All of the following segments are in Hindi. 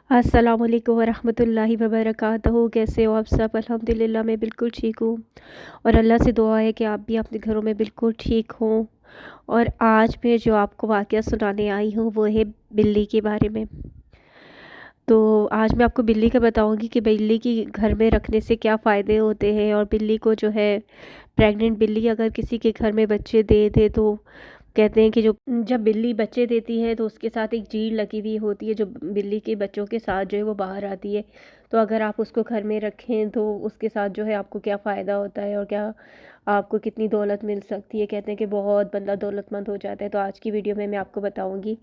अस्सलाम वालेकुम वरहमतुल्लाहि वबरकातुहू। कैसे हो आप सब? अल्हम्दुलिल्लाह मैं बिल्कुल ठीक हूँ और अल्लाह से दुआ है कि आप भी अपने घरों में बिल्कुल ठीक हों। और आज मैं जो आपको वाक़या सुनाने आई हूँ वो है बिल्ली के बारे में। तो आज मैं आपको बिल्ली का बताऊँगी कि बिल्ली की घर में रखने से क्या फ़ायदे होते हैं। और बिल्ली को जो है, प्रेग्नेंट बिल्ली अगर किसी के घर में बच्चे दे दे तो कहते हैं कि जो जब बिल्ली बच्चे देती है तो उसके साथ एक जीड़ लगी हुई होती है जो बिल्ली के बच्चों के साथ जो है वो बाहर आती है। तो अगर आप उसको घर में रखें तो उसके साथ जो है आपको क्या फ़ायदा होता है और क्या आपको कितनी दौलत मिल सकती है। कहते हैं कि बहुत बंदा दौलतमंद हो जाता है। तो आज की वीडियो में मैं आपको बताऊंगी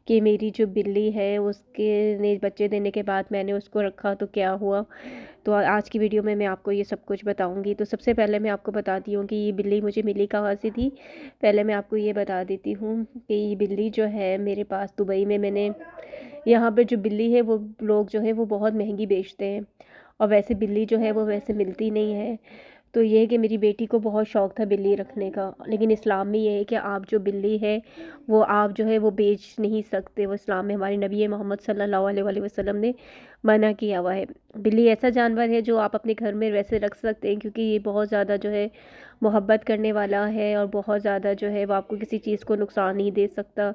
कि मेरी जो बिल्ली है उसके ने बच्चे देने के बाद मैंने उसको रखा तो क्या हुआ। तो आज की वीडियो में मैं आपको ये सब कुछ बताऊंगी। तो सबसे पहले मैं आपको बताती हूँ कि ये बिल्ली मुझे मिली कहाँ से थी। पहले मैं आपको ये बता देती हूँ कि ये बिल्ली जो है मेरे पास दुबई में मैंने, यहाँ पर जो बिल्ली है वो लोग जो है वो बहुत महंगी बेचते हैं और वैसे बिल्ली जो है वो वैसे मिलती नहीं है। तो ये है कि मेरी बेटी को बहुत शौक़ था बिल्ली रखने का, लेकिन इस्लाम में ये है कि आप जो बिल्ली है वो आप जो है वो बेच नहीं सकते। वो इस्लाम में हमारे नबी मोहम्मद सल्लल्लाहु अलैहि वसल्लम ने मना किया हुआ है। बिल्ली ऐसा जानवर है जो आप अपने घर में वैसे रख सकते हैं क्योंकि ये बहुत ज़्यादा जो है मोहब्बत करने वाला है और बहुत ज़्यादा जो है वो आपको किसी चीज़ को नुकसान नहीं दे सकता।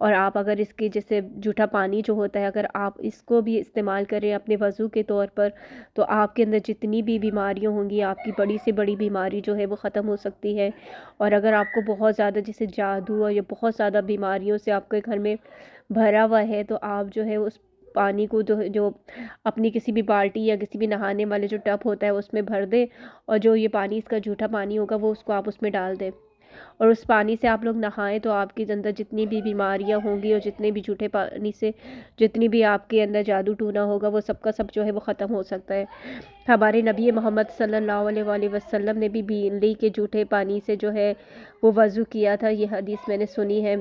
और आप अगर इसके जैसे जूठा पानी जो होता है अगर आप इसको भी इस्तेमाल करें अपने वज़ू के तौर पर तो आपके अंदर जितनी भी बीमारियां होंगी आपकी बड़ी से बड़ी बीमारी जो है वो ख़त्म हो सकती है। और अगर आपको बहुत ज़्यादा जैसे जादू और या बहुत ज़्यादा बीमारियों से आपके घर में भरा हुआ है तो आप जो है उस पानी को जो अपनी किसी भी बाल्टी या किसी भी नहाने वाले जो टब होता है उसमें भर दें और जो ये पानी इसका जूठा पानी होगा वो उसको आप उसमें डाल दें और उस पानी से आप लोग नहाएं तो आपके अंदर जितनी भी बीमारियां होंगी और जितने भी जूठे पानी से जितनी भी आपके अंदर जादू टूना होगा वो सबका सब जो है वो ख़त्म हो सकता है। हमारे नबी मोहम्मद सल्लल्लाहु अलैहि वसल्लम ने भी बिल्ली के जूठे पानी से जो है वो वज़ू किया था। ये हदीस मैंने सुनी है,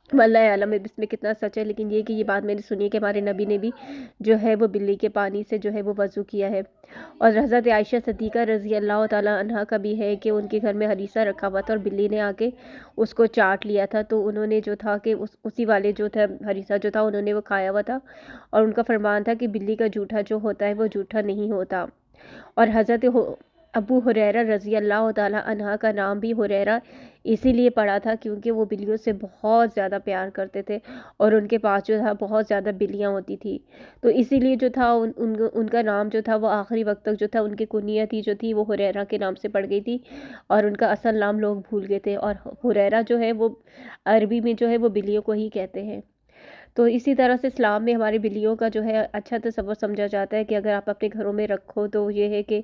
वल्लाह आलम इसमें कितना सच है, लेकिन ये कि ये बात मैंने सुनी है कि हमारे नबी ने भी जो है वो बिल्ली के पानी से जो है वो वज़ू किया है। और हज़रत आयशा सिद्दीक़ा रज़ी अल्लाह ताला अन्हा का भी है कि उनके घर में हरीसा रखा हुआ था और बिल्ली ने आके उसको चाट लिया था। तो उन्होंने जो था कि उसी वाले जो था हरीसा जो था उन्होंने वो खाया हुआ था और उनका फरमान था कि बिल्ली का जूठा जो होता है वो जूठा नहीं होता। और हज़रत अबू हुरैरा रज़ी अल्लाह ताला अन्हा का नाम भी हुरैरा इसीलिए पड़ा था क्योंकि वो बिल्लियों से बहुत ज़्यादा प्यार करते थे और उनके पास जो था बहुत ज़्यादा बिल्लियाँ होती थी। तो इसीलिए जो था उनका नाम जो था वो आखिरी वक्त तक जो था उनकी कुनियत ही जो थी वो हुरैरा के नाम से पड़ गई थी और उनका असल नाम लोग भूल गए थे। और हुरैरा जो है वो अरबी में जो है वो बिल्लियों को ही कहते हैं। तो इसी तरह से इस्लाम में हमारी बिल्लियों का जो है अच्छा तस्वर समझा जाता है कि अगर आप अपने घरों में रखो तो ये है कि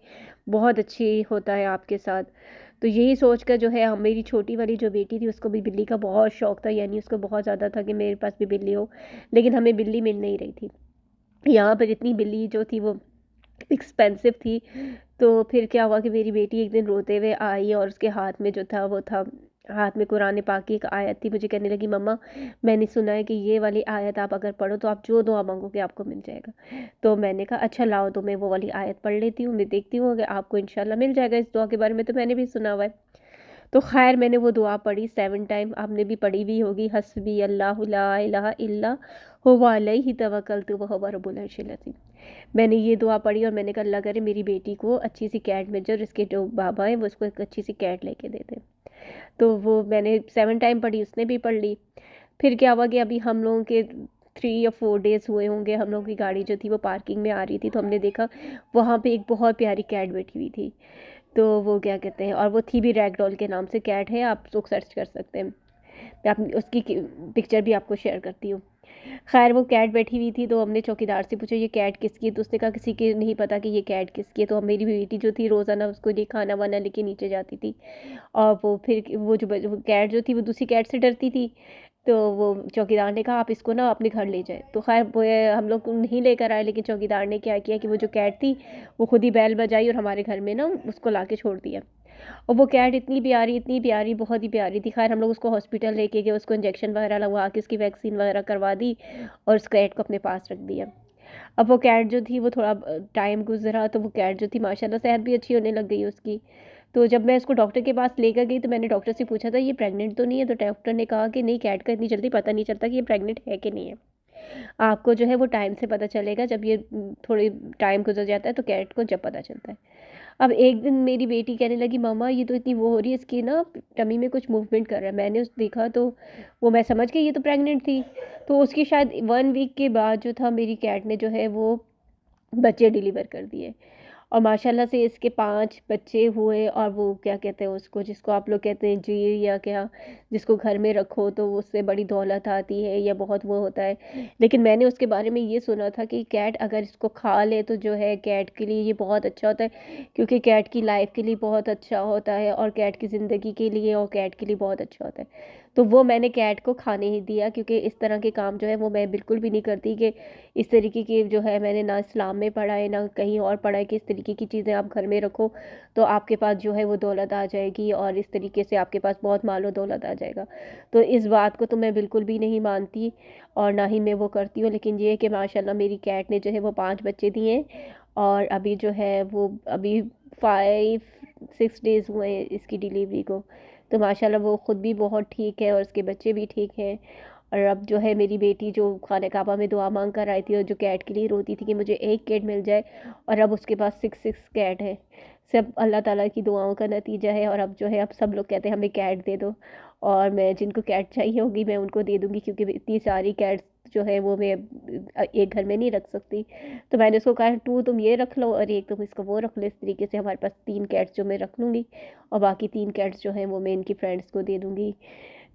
बहुत अच्छी होता है आपके साथ। तो यही सोच कर जो है मेरी छोटी वाली जो बेटी थी उसको भी बिल्ली का बहुत शौक़ था, यानी उसको बहुत ज़्यादा था कि मेरे पास भी बिल्ली हो, लेकिन हमें बिल्ली मिल नहीं रही थी। यहाँ पर इतनी बिल्ली जो थी वो एक्सपेंसिव थी। तो फिर क्या हुआ कि मेरी बेटी एक दिन रोते हुए आई और उसके हाथ में जो था वो था, हाथ में कुरान पाक की एक आयत थी। मुझे कहने लगी मम्मा मैंने सुना है कि ये वाली आयत आप अगर पढ़ो तो आप जो दुआ मांगोगे आपको मिल जाएगा। तो मैंने कहा अच्छा लाओ तो मैं वो वाली आयत पढ़ लेती हूँ, मैं देखती हूँ कि आपको इंशाल्लाह मिल जाएगा। इस दुआ के बारे में तो मैंने भी सुना हुआ है। तो खैर मैंने वो दुआ पढ़ी 7 टाइम, आपने भी पढ़ी हुई होगी, हस्बी अल्लाहु ला इलाहा इल्ला हुवा अलैहि तवक्कलतु व हुवा रब्बुल अर्शिल अज़ीम। मैंने ये दुआ पढ़ी और मैंने कहा अल्लाह करे मेरी बेटी को अच्छी सी कैट मिल जाए और इसके जो बाबा हैं वो उसको एक अच्छी सी कैट लेके दे दें। तो वो मैंने 7 टाइम पढ़ी, उसने भी पढ़ ली। फिर क्या हुआ कि अभी हम लोगों के 3 या 4 डेज़ हुए होंगे, हम लोगों की गाड़ी जो थी वो पार्किंग में आ रही थी तो हमने देखा वहाँ पे एक बहुत प्यारी कैट बैठी हुई थी। तो वो क्या कहते हैं, और वो थी भी रैगडॉल के नाम से कैट है, आप उसको सर्च कर सकते हैं। मैं आप उसकी पिक्चर भी आपको शेयर करती हूँ। खैर वो कैट बैठी हुई थी तो हमने चौकीदार से पूछा ये कैट किसकी है, तो उसने कहा किसी के नहीं पता कि ये कैट किसकी है। तो मेरी बेटी जो थी रोज़ाना उसको लिए खाना वाना लेके नीचे जाती थी और वो फिर वो कैट जो थी वो दूसरी कैट से डरती थी। तो वो चौकीदार ने कहा आप इसको ना अपने घर ले जाए। तो खैर वो हम लोग नहीं लेकर आए, लेकिन चौकीदार ने क्या किया कि वो जो कैट थी वो खुद ही बैल बजाई और हमारे घर में ना उसको ला के छोड़ दिया। और वो कैट इतनी प्यारी बहुत ही प्यारी थी। खैर हम लोग उसको हॉस्पिटल लेके गए, उसको इंजेक्शन वगैरह लगवा के उसकी वैक्सीन वगैरह करवा दी और उस कैट को अपने पास रख दिया। अब वो कैट जो थी वो थोड़ा टाइम गुजरा तो वो कैट जो थी माशाल्लाह सेहत भी अच्छी होने लग गई उसकी। तो जब मैं उसको डॉक्टर के पास लेकर गई तो मैंने डॉक्टर से पूछा था ये प्रेग्नेंट तो नहीं है, तो डॉक्टर ने कहा कि नहीं कैट का इतनी जल्दी पता नहीं चलता कि ये प्रेग्नेंट है कि नहीं है। आपको जो है वो टाइम से पता चलेगा, जब ये थोड़ी टाइम गुजर जाता है तो कैट को जब पता चलता है। अब एक दिन मेरी बेटी कहने लगी, मम्मा ये तो इतनी वो हो रही है, इसकी ना टमी में कुछ मूवमेंट कर रहा है। मैंने उस देखा तो वो मैं समझ गई ये तो प्रेग्नेंट थी। तो उसकी शायद 1 वीक के बाद जो था, मेरी कैट ने जो है वो बच्चे डिलीवर कर दिए। और माशाल्लाह से इसके 5 बच्चे हुए। और वो क्या कहते हैं उसको, जिसको आप लोग कहते हैं जीर या क्या, जिसको घर में रखो तो उससे बड़ी दौलत आती है या बहुत वो होता है। लेकिन मैंने उसके बारे में ये सुना था कि कैट अगर इसको खा ले तो जो है कैट के लिए ये बहुत अच्छा होता है, क्योंकि कैट की लाइफ के लिए बहुत अच्छा होता है और कैट की ज़िंदगी के लिए और कैट के लिए बहुत अच्छा होता है। तो वो मैंने कैट को खाने ही दिया, क्योंकि इस तरह के काम जो है वो मैं बिल्कुल भी नहीं करती कि इस तरीके की जो है, मैंने ना इस्लाम में पढ़ा है ना कहीं और पढ़ा है कि इस तरीके की चीज़ें आप घर में रखो तो आपके पास जो है वो दौलत आ जाएगी और इस तरीके से आपके पास बहुत मालो दौलत आ जाएगा। तो इस बात को तो मैं बिल्कुल भी नहीं मानती और ना ही मैं वो करती हूँ। लेकिन ये है कि माशाल्लाह मेरी कैट ने जो है वो 5 बच्चे दिए हैं और अभी जो है वो अभी 5-6 डेज़ हुए हैं इसकी डिलीवरी को। तो माशाल्लाह वो ख़ुद भी बहुत ठीक है और उसके बच्चे भी ठीक हैं। और अब जो है मेरी बेटी जो खाने काबा में दुआ मांग कर आई थी और जो कैट के लिए रोती थी कि मुझे एक कैट मिल जाए, और अब उसके पास 6 कैट है। सब अल्लाह ताला की दुआओं का नतीजा है। और अब जो है अब सब लोग कहते हैं हमें कैट दे दो, और मैं जिनको कैट चाहिए होगी मैं उनको दे दूँगी, क्योंकि इतनी सारी कैट्स जो है वो मैं एक घर में नहीं रख सकती। तो मैंने उसको कहा 2 तुम ये रख लो और एक तुम इसको वो रख लो। इस तरीके से हमारे पास 3 कैट्स जो मैं रख लूँगी और बाकी 3 कैट्स जो हैं वो मैं इनकी फ्रेंड्स को दे दूँगी।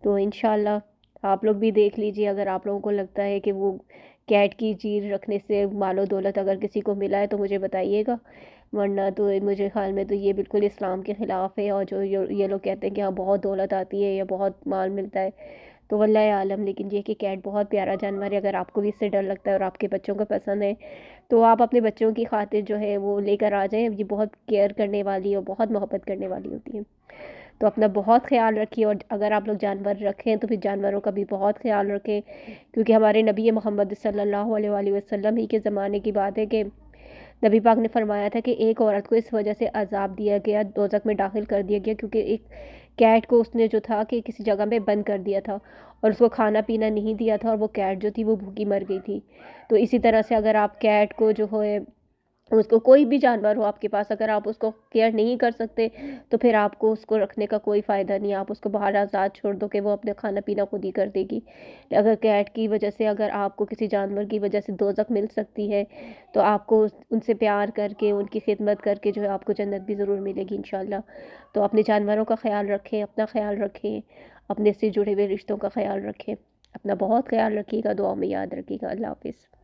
तो इंशाल्लाह आप लोग भी देख लीजिए, अगर आप लोगों को लगता है कि वो कैट की चीज़ रखने से मालो दौलत अगर किसी को मिला है तो मुझे बताइएगा, वरना तो मुझे ख्याल में तो ये बिल्कुल इस्लाम के ख़िलाफ़ है। और जो ये लोग कहते हैं कि हाँ बहुत दौलत आती है या बहुत माल मिलता है, तो वल्लाह आलम। लेकिन ये कि कैट बहुत प्यारा जानवर है, अगर आपको भी इससे डर लगता है और आपके बच्चों को पसंद है तो आप अपने बच्चों की खातिर जो है वो लेकर आ जाएं। ये बहुत केयर करने वाली और बहुत मोहब्बत करने वाली होती है। तो अपना बहुत ख्याल रखिए, और अगर आप लोग जानवर रखें तो फिर जानवरों का भी बहुत ख्याल रखें, क्योंकि हमारे नबी मोहम्मद सल्लल्लाहु अलैहि वसल्लम ही के ज़माने की बात है कि नबी पाक ने फरमाया था कि एक औरत को इस वजह से अजाब दिया गया, दोज़ख में दाखिल कर दिया गया, क्योंकि एक कैट को उसने जो था कि किसी जगह में बंद कर दिया था और उसको खाना पीना नहीं दिया था, और वो कैट जो थी वो भूखी मर गई थी। तो इसी तरह से अगर आप कैट को जो है, उसको कोई भी जानवर हो आपके पास, अगर आप उसको केयर नहीं कर सकते तो फिर आपको उसको रखने का कोई फ़ायदा नहीं है। आप उसको बाहर आज़ाद छोड़ दो कि वो अपना खाना पीना खुद ही कर देगी। अगर कैट की वजह से, अगर आपको किसी जानवर की वजह से दोज़ख मिल सकती है तो आपको उनसे प्यार करके, उनकी खिदमत करके जो है आपको जन्नत भी ज़रूर मिलेगी इंशाल्लाह। तो अपने जानवरों का ख्याल रखें, अपना ख्याल रखें, अपने से जुड़े हुए रिश्तों का ख्याल रखें। अपना बहुत ख्याल रखिएगा, दुआ में याद रखिएगा। अल्लाह हाफ़िज़।